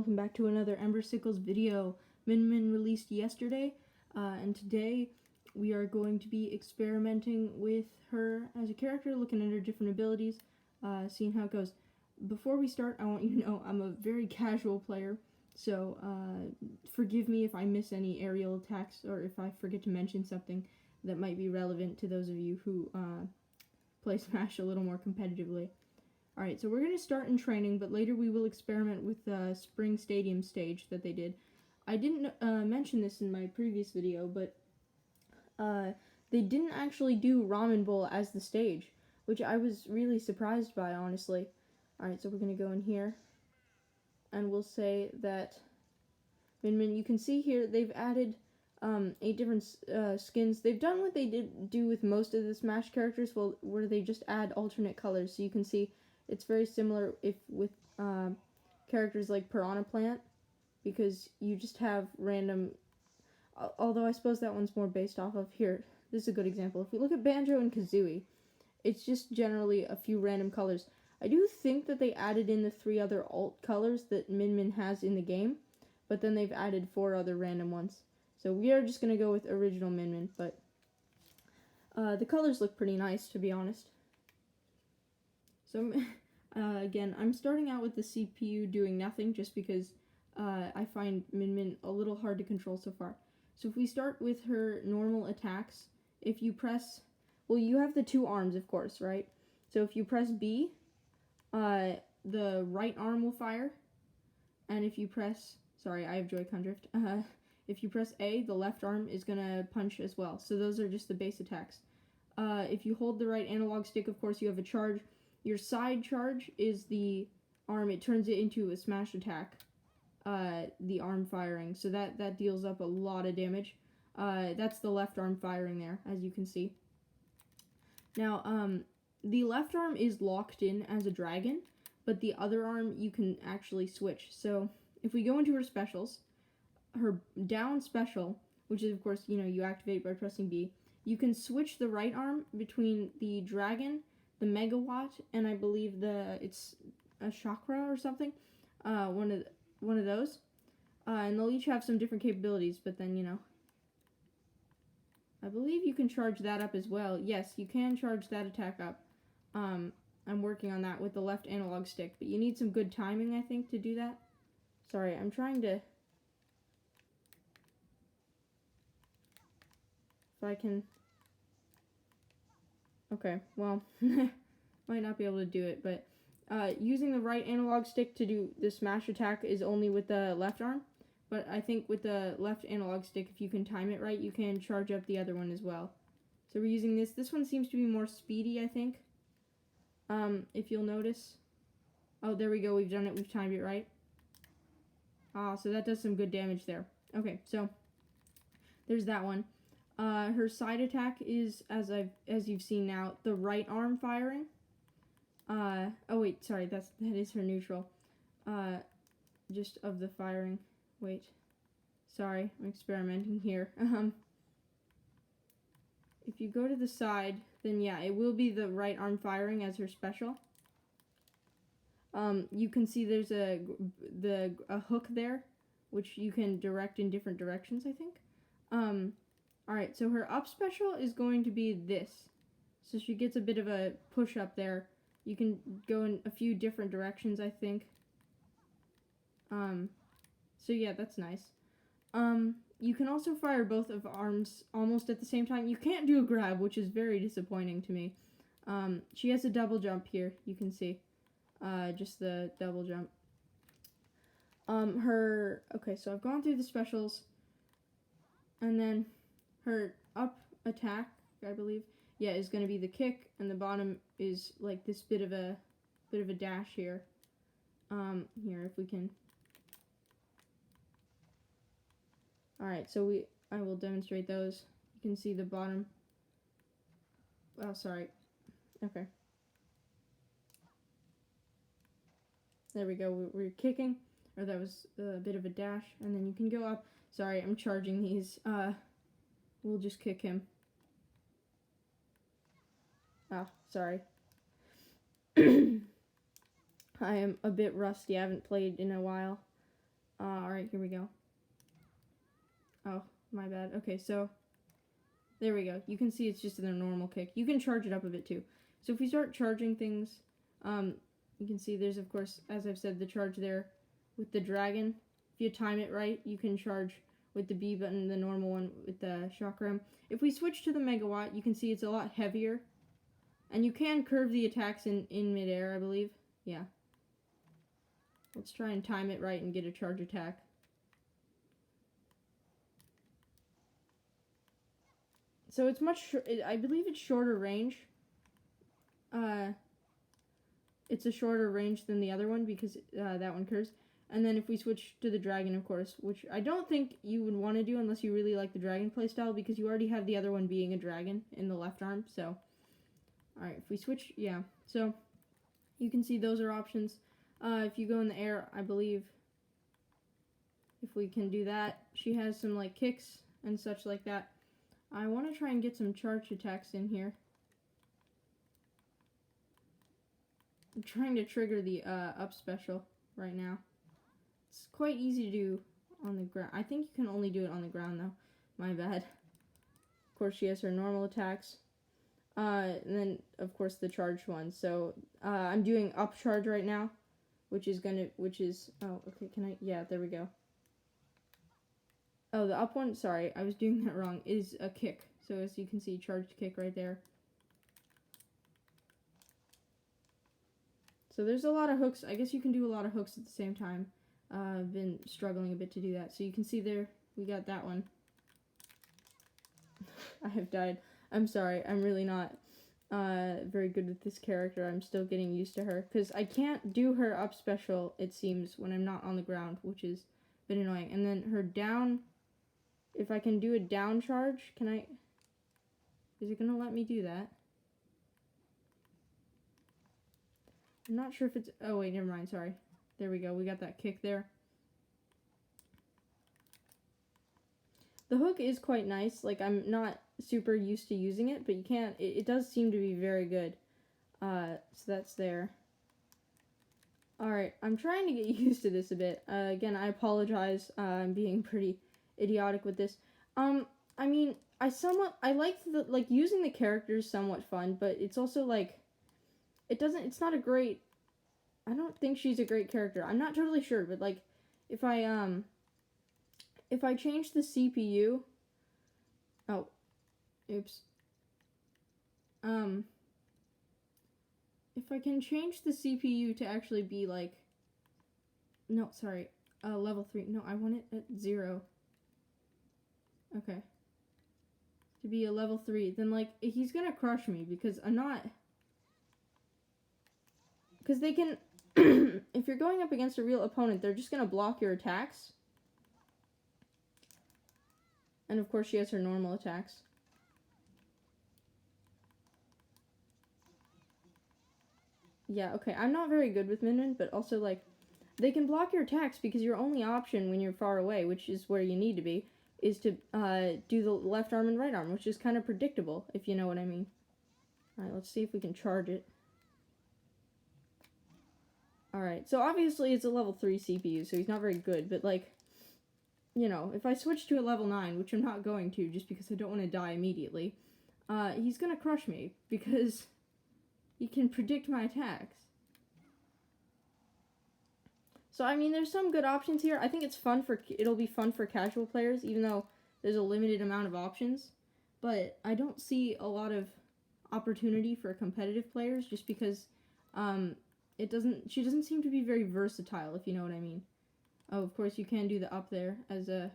welcome back to another Ember Sickles video. Min Min released yesterday, and today we are going to be experimenting with her as a character, looking at her different abilities, seeing how it goes. Before we start, I want you to know I'm a very casual player, so forgive me if I miss any aerial attacks or if I forget to mention something that might be relevant to those of you who play Smash a little more competitively. Alright, so we're going to start in training, but later we will experiment with the Spring Stadium stage that they did. I didn't mention this in my previous video, but they didn't actually do Ramen Bowl as the stage, which I was really surprised by, honestly. Alright, so we're going to go in here, and we'll say that Min Min, you can see here, they've added 8 different skins. They've done what they did do with most of the Smash characters, where they just add alternate colors, so you can see it's very similar with characters like Piranha Plant, because you just have random, although I suppose that one's more based off of, here, this is a good example. If we look at Banjo and Kazooie, it's just generally a few random colors. I do think that they added in the 3 other alt colors that Min Min has in the game, but then they've added 4 other random ones. So we are just going to go with original Min Min, but the colors look pretty nice, to be honest. So, again, I'm starting out with the CPU doing nothing just because I find Min Min a little hard to control so far. So if we start with her normal attacks, if you press, well, you have the 2 arms, of course, right? So if you press B, the right arm will fire, and if you press, sorry, I have Joy-Con drift, if you press A, the left arm is going to punch as well. So those are just the base attacks. If you hold the right analog stick, of course, you have a charge. Your side charge is the arm. It turns it into a smash attack, the arm firing. So that deals up a lot of damage. That's the left arm firing there, as you can see. Now, the left arm is locked in as a dragon, but the other arm you can actually switch. So if we go into her specials, her down special, which is, of course, you activate by pressing B, you can switch the right arm between the dragon, the megawatt, and I believe it's a chakra or something, one of those, and they'll each have some different capabilities. But then I believe you can charge that up as well. Yes, you can charge that attack up. I'm working on that with the left analog stick, but you need some good timing, I think, to do that. Sorry, I'm trying to, if I can. Okay, well, might not be able to do it, but using the right analog stick to do the smash attack is only with the left arm, but I think with the left analog stick, if you can time it right, you can charge up the other one as well. So we're using this. This one seems to be more speedy, I think, if you'll notice. Oh, there we go, we've done it, we've timed it right. So that does some good damage there. Okay, so there's that one. Her side attack is, as you've seen now, the right arm firing. Oh wait, sorry, that is her neutral. Just of the firing. Wait, sorry, I'm experimenting here. If you go to the side, then yeah, it will be the right arm firing as her special. You can see there's a hook there, which you can direct in different directions, I think. Alright, so her up special is going to be this. So she gets a bit of a push up there. You can go in a few different directions, I think. So yeah, that's nice. You can also fire both of arms almost at the same time. You can't do a grab, which is very disappointing to me. She has a double jump here, you can see. Just the double jump. Okay, so I've gone through the specials. And then her up attack, I believe, yeah, is going to be the kick, and the bottom is like this bit of a dash here. Here, if we can. Alright, so I will demonstrate those. You can see the bottom. Oh, sorry. Okay. There we go. We're kicking, or that was a bit of a dash, and then you can go up. Sorry, I'm charging these. We'll just kick him. Ah, sorry. I am a bit rusty. I haven't played in a while. Alright, here we go. Oh, my bad. Okay, so there we go. You can see it's just in a normal kick. You can charge it up a bit too. So if we start charging things, you can see there's, of course, as I've said, the charge there with the dragon. If you time it right, you can charge with the B button, the normal one with the chakram. If we switch to the megawatt, you can see it's a lot heavier. And you can curve the attacks in midair, I believe. Yeah. Let's try and time it right and get a charge attack. So it's I believe it's shorter range. It's a shorter range than the other one because that one curves. And then if we switch to the dragon, of course, which I don't think you would want to do unless you really like the dragon playstyle, because you already have the other one being a dragon in the left arm. So, alright, if we switch, yeah. So, you can see those are options. If you go in the air, I believe, if we can do that, she has some, like, kicks and such like that. I want to try and get some charge attacks in here. I'm trying to trigger the up special right now. It's quite easy to do on the ground. I think you can only do it on the ground, though. My bad. Of course, she has her normal attacks. And then, of course, the charged one. So, I'm doing up charge right now, oh, okay, yeah, there we go. Oh, the up one, sorry, I was doing that wrong, is a kick. So, as you can see, charged kick right there. So, there's a lot of hooks. I guess you can do a lot of hooks at the same time. I've been struggling a bit to do that. So, you can see there, we got that one. I have died. I'm sorry, I'm really not very good with this character. I'm still getting used to her, because I can't do her up special, it seems, when I'm not on the ground, which is a bit annoying. And then her down, if I can do a down charge, is it gonna let me do that? I'm not sure if it's, oh wait, never mind, sorry. There we go, we got that kick there. The hook is quite nice, like, I'm not super used to using it, but it does seem to be very good. So that's there. Alright, I'm trying to get used to this a bit. Again, I apologize, I'm being pretty idiotic with this. I mean, I like using the characters somewhat fun, but it's also, like, it's not a great, I don't think she's a great character. I'm not totally sure, but, like, if I change the CPU, oh, oops, if I can change the CPU to actually be, like, no, sorry, level 3, no, I want it at 0, okay, to be a level 3, then, like, he's gonna crush me, because because they can, if you're going up against a real opponent, they're just gonna block your attacks. And of course she has her normal attacks. Yeah, okay, I'm not very good with Min Min, but also, like, they can block your attacks because your only option when you're far away, which is where you need to be, is to do the left arm and right arm, which is kind of predictable, if you know what I mean. Alright, let's see if we can charge it. Alright, so obviously it's a level 3 CPU, so he's not very good, but, like, you know, if I switch to a level 9, which I'm not going to just because I don't want to die immediately, he's gonna crush me because he can predict my attacks. So, I mean, there's some good options here. I think it'll be fun for casual players, even though there's a limited amount of options. But I don't see a lot of opportunity for competitive players just because she doesn't seem to be very versatile, if you know what I mean. Oh, of course, you can do the up there as a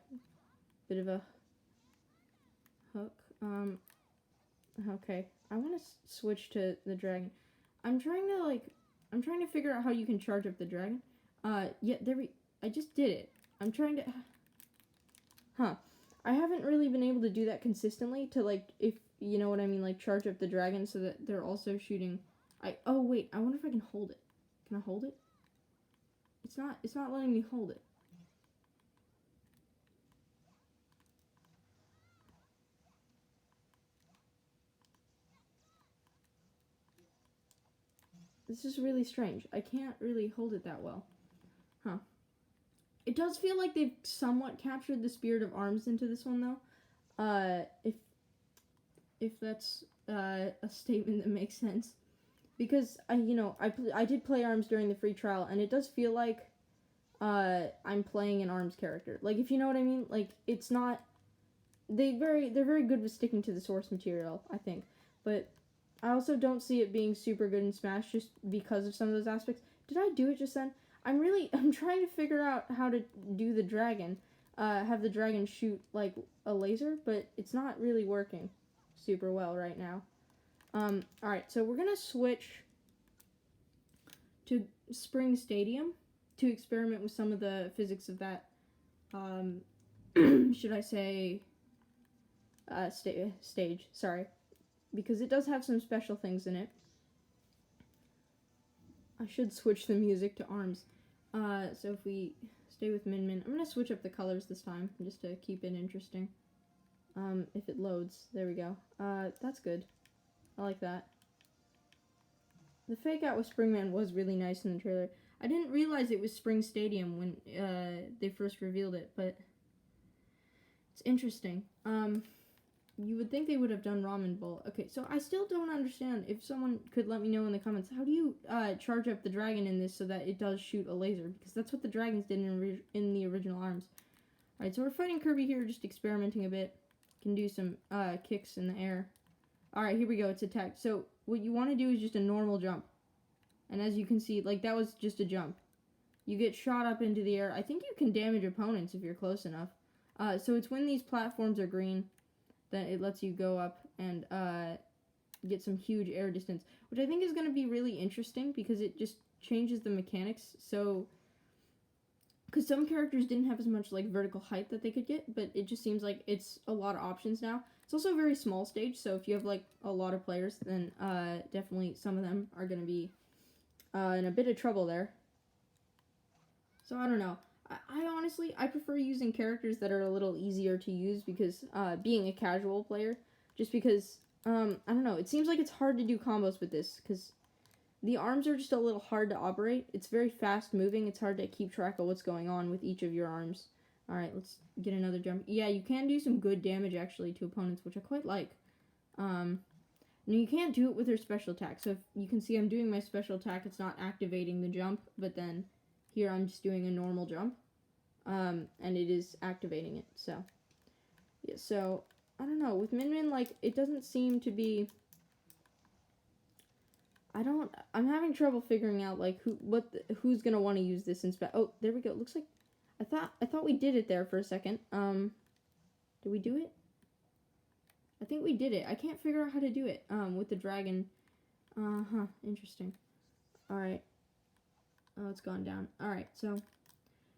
bit of a hook. Okay. I want to switch to the dragon. I'm trying to figure out how you can charge up the dragon. Yeah, I just did it. I'm trying to, I haven't really been able to do that consistently to, like, if, you know what I mean, like, charge up the dragon so that they're also shooting. Oh, wait, I wonder if I can hold it. Can I hold it? It's not letting me hold it. This is really strange. I can't really hold it that well. It does feel like they've somewhat captured the spirit of ARMS into this one, though. If that's a statement that makes sense, because I did play ARMS during the free trial, and it does feel like I'm playing an ARMS character. Like, if you know what I mean. Like, it's not. They're very good with sticking to the source material, I think, but I also don't see it being super good in Smash just because of some of those aspects. Did I do it just then? I'm trying to figure out how to do the dragon, have the dragon shoot like a laser, but it's not really working super well right now. Alright, so we're gonna switch to Spring Stadium to experiment with some of the physics of that, should I say, stage, sorry, because it does have some special things in it. I should switch the music to ARMS. So if we stay with Min Min, I'm gonna switch up the colors this time, just to keep it interesting. If it loads, there we go. That's good. I like that. The fake out with Springman was really nice in the trailer. I didn't realize it was Spring Stadium when, they first revealed it, but it's interesting. You would think they would have done Ramen Bowl. Okay, so I still don't understand. If someone could let me know in the comments, how do you charge up the dragon in this so that it does shoot a laser? Because that's what the dragons did in the original ARMS. Alright, so we're fighting Kirby here, just experimenting a bit. Can do some kicks in the air. Alright, here we go. It's attacked. So what you want to do is just a normal jump. And as you can see, like, that was just a jump. You get shot up into the air. I think you can damage opponents if you're close enough. So it's when these platforms are green that it lets you go up and get some huge air distance, which I think is going to be really interesting because it just changes the mechanics. So, because some characters didn't have as much like vertical height that they could get, but it just seems like it's a lot of options now. It's also a very small stage, so if you have like a lot of players, then definitely some of them are going to be in a bit of trouble there. So I don't know. I honestly, I prefer using characters that are a little easier to use because, being a casual player, just because, I don't know, it seems like it's hard to do combos with this, because the arms are just a little hard to operate. It's very fast moving, it's hard to keep track of what's going on with each of your arms. Alright, let's get another jump. Yeah, you can do some good damage, actually, to opponents, which I quite like. Now, you can't do it with your special attack, so if you can see I'm doing my special attack, it's not activating the jump, but then here I'm just doing a normal jump, and it is activating it, so, yeah, so, I don't know, with Min Min, like, it doesn't seem to be, I'm having trouble figuring out, like, who's gonna want to use this in oh, there we go, looks like, I thought we did it there for a second, did we do it? I think we did it, I can't figure out how to do it, with the dragon, interesting, alright. Oh, it's gone down. Alright, so,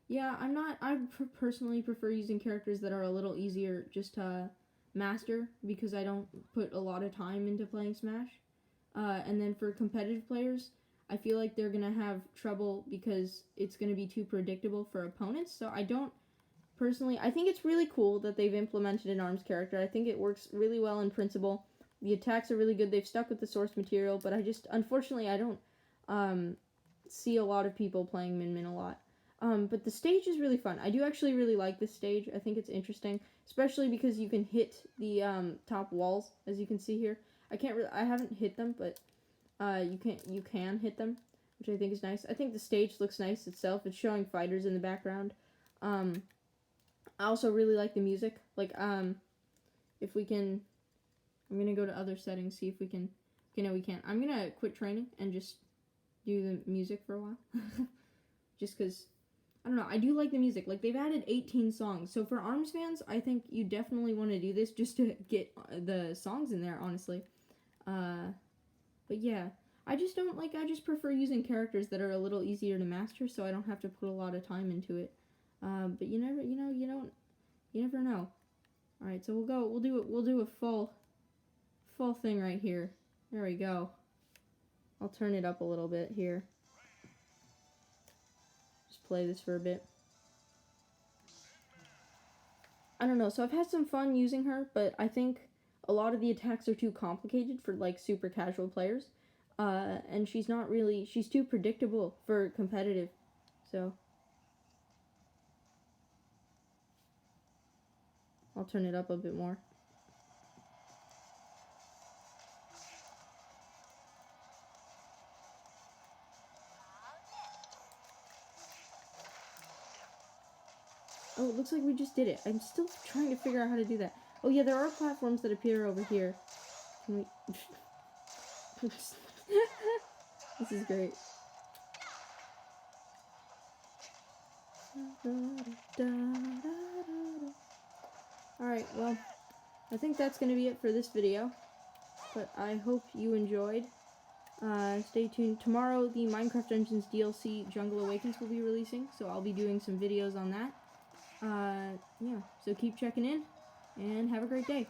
yeah, I personally prefer using characters that are a little easier just to master, because I don't put a lot of time into playing Smash. And then for competitive players, I feel like they're gonna have trouble because it's gonna be too predictable for opponents, so I don't, personally, I think it's really cool that they've implemented an ARMS character. I think it works really well in principle. The attacks are really good, they've stuck with the source material, but unfortunately, I don't, see a lot of people playing Min Min a lot. But the stage is really fun. I do actually really like this stage. I think it's interesting, especially because you can hit the top walls, as you can see here. I haven't hit them, but you can hit them, which I think is nice. I think the stage looks nice itself. It's showing fighters in the background. I also really like the music. Like, if we can, I'm gonna go to other settings, see if we can. Okay, no, we can't. I'm gonna quit training and just do the music for a while. Just because, I don't know, I do like the music. Like, they've added 18 songs. So for ARMS fans, I think you definitely want to do this just to get the songs in there, honestly. But yeah, I just prefer using characters that are a little easier to master so I don't have to put a lot of time into it. But you never know. Alright, so we'll do a full thing right here. There we go. I'll turn it up a little bit here. Just play this for a bit. I don't know, so I've had some fun using her, but I think a lot of the attacks are too complicated for, like, super casual players. And she's too predictable for competitive, so. I'll turn it up a bit more. Oh, it looks like we just did it. I'm still trying to figure out how to do that. Oh yeah, there are platforms that appear over here. Can we... This is great. Alright, well, I think that's going to be it for this video. But I hope you enjoyed. Stay tuned. Tomorrow, the Minecraft Dungeons DLC Jungle Awakens will be releasing, so I'll be doing some videos on that. Yeah, so keep checking in, and have a great day.